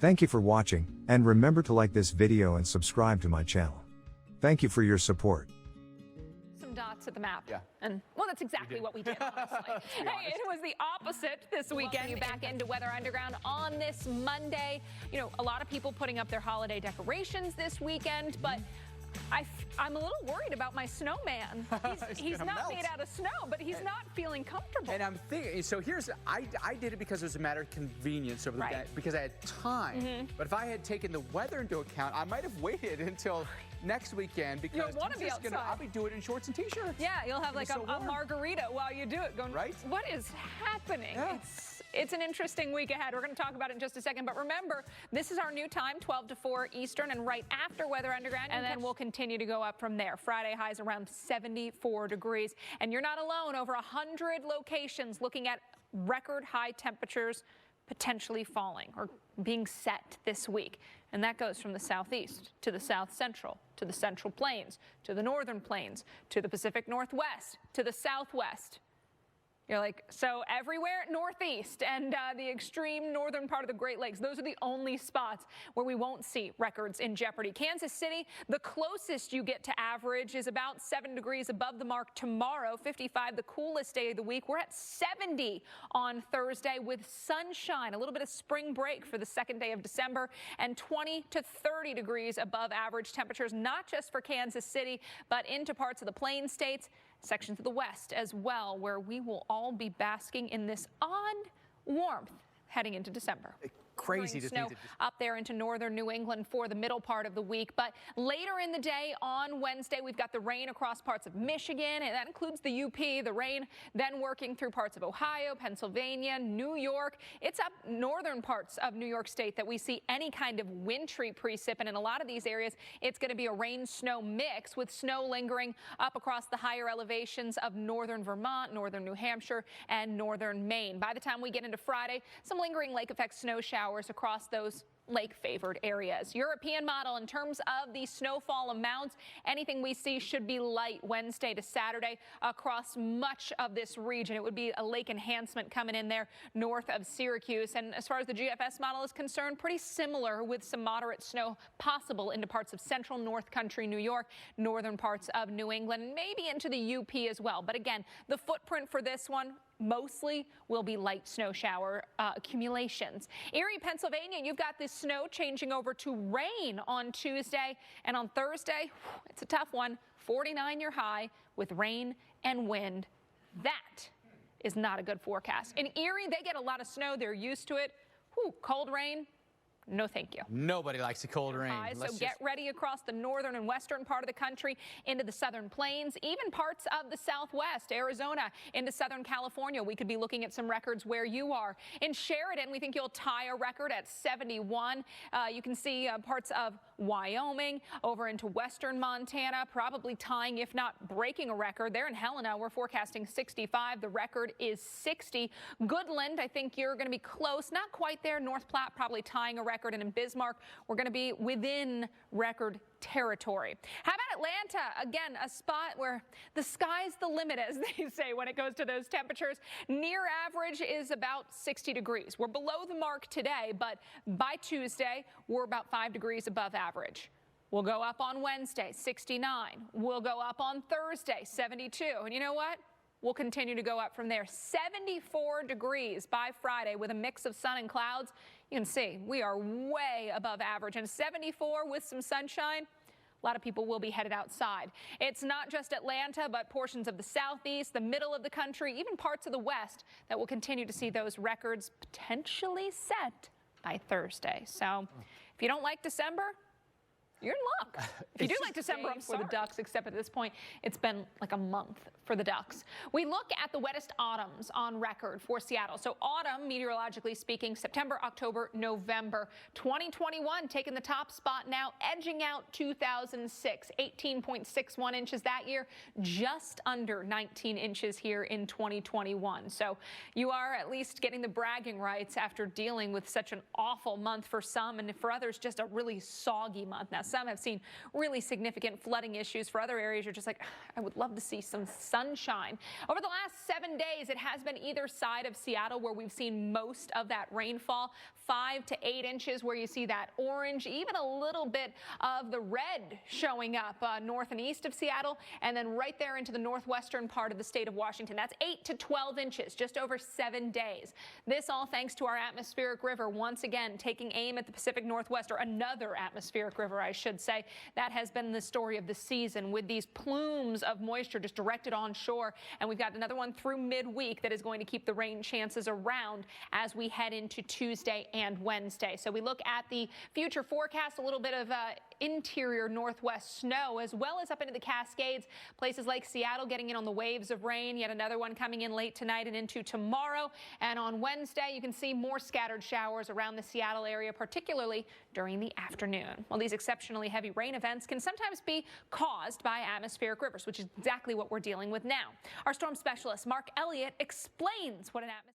Thank you for watching, and remember to like this video and subscribe to my channel. Thank you for your support. Some dots at the map. Yeah. And, well, that's exactly what we did, honestly. Hey, it was the opposite this weekend. You back into Weather Underground on this Monday. You know, a lot of people putting up their holiday decorations this weekend, but I'm a little worried about my snowman. He's not made out of snow, but he's not feeling comfortable. And I'm thinking, so here's, I did it because it was a matter of convenience over the weekend, because I had time. But if I had taken the weather into account, I might have waited until next weekend, because I'll be doing it in shorts and t-shirts. Yeah, you'll have like a margarita while you do it, going, right? What is happening? Yeah. It's an interesting week ahead. We're going to talk about it in just a second. But remember, this is our new time, 12 to 4 Eastern, and right after Weather Underground. And then we'll continue to go up from there. Friday highs around 74 degrees. And you're not alone. Over 100 locations looking at record high temperatures potentially falling or being set this week. And that goes from the southeast to the south central, to the central plains, to the northern plains, to the Pacific Northwest, to the southwest. You're like, so everywhere northeast and the extreme northern part of the Great Lakes, those are the only spots where we won't see records in jeopardy. Kansas City, the closest you get to average is about 7 degrees above the mark tomorrow, 55, the coolest day of the week. We're at 70 on Thursday with sunshine, a little bit of spring break for the second day of December, and 20 to 30 degrees above average temperatures, not just for Kansas City, but into parts of the Plain States, sections of the West as well, where we will all be basking in this odd warmth heading into December. Crazy to snow think up there into northern New England for the middle part of the week. But later in the day on Wednesday, we've got the rain across parts of Michigan, and that includes the UP, the rain then working through parts of Ohio, Pennsylvania, New York. It's up northern parts of New York State that we see any kind of wintry precip, and in a lot of these areas, it's going to be a rain-snow mix with snow lingering up across the higher elevations of northern Vermont, northern New Hampshire, and northern Maine. By the time we get into Friday, some lingering lake effect snow showers across those lake-favored areas. European model in terms of the snowfall amounts, anything we see should be light Wednesday to Saturday across much of this region. It would be a lake enhancement coming in there north of Syracuse. And as far as the GFS model is concerned, pretty similar with some moderate snow possible into parts of central North Country, New York, northern parts of New England, and maybe into the UP as well. But again, the footprint for this one mostly will be light snow shower accumulations. Erie, Pennsylvania, you've got this snow changing over to rain on Tuesday, and on Thursday, it's a tough one, 49 your high with rain and wind. That is not a good forecast. In Erie, they get a lot of snow. They're used to it. Whew, cold rain. No, thank you. Nobody likes the cold rain. So get ready across the northern and western part of the country into the southern plains, even parts of the southwest, Arizona into southern California. We could be looking at some records where you are. In Sheridan, we think you'll tie a record at 71. You can see parts of Wyoming over into western Montana, probably tying, if not breaking a record. There in Helena, we're forecasting 65. The record is 60. Goodland, I think you're going to be close. Not quite there. North Platte probably tying a record. And in Bismarck, we're going to be within record territory. How about Atlanta? Again, a spot where the sky's the limit, as they say, when it goes to those temperatures. Near average is about 60 degrees. We're below the mark today, but by Tuesday, we're about 5 degrees above average. We'll go up on Wednesday, 69. We'll go up on Thursday, 72. And you know what? We'll continue to go up from there. 74 degrees by Friday with a mix of sun and clouds. You can see we are way above average, and 74 with some sunshine. A lot of people will be headed outside. It's not just Atlanta, but portions of the southeast, the middle of the country, even parts of the west that will continue to see those records potentially set by Thursday. So if you don't like December, you're in luck. If you do like December for the Ducks, except at this point, it's been like a month for the Ducks. We look at the wettest autumns on record for Seattle. So autumn, meteorologically speaking, September, October, November. 2021 taking the top spot now, edging out 2006, 18.61 inches that year, just under 19 inches here in 2021. So you are at least getting the bragging rights after dealing with such an awful month for some, and for others, just a really soggy month. Now, some have seen really significant flooding issues. For other areas, you're just like, I would love to see some sunshine. Over the last 7 days, it has been either side of Seattle where we've seen most of that rainfall, 5 to 8 inches where you see that orange, even a little bit of the red showing up north and east of Seattle, and then right there into the northwestern part of the state of Washington. That's 8 to 12 inches, just over 7 days. This all thanks to our atmospheric river once again taking aim at the Pacific Northwest, or another atmospheric river, I should say. That has been the story of the season, with these plumes of moisture just directed onshore. And we've got another one through midweek that is going to keep the rain chances around as we head into Tuesday and Wednesday. So we look at the future forecast, a little bit of interior northwest snow, as well as up into the Cascades. Places like Seattle getting in on the waves of rain. Yet another one coming in late tonight and into tomorrow. And on Wednesday, you can see more scattered showers around the Seattle area, particularly during the afternoon. Well, these exceptionally heavy rain events can sometimes be caused by atmospheric rivers, which is exactly what we're dealing with now. Our storm specialist, Mark Elliott, explains what an atmospheric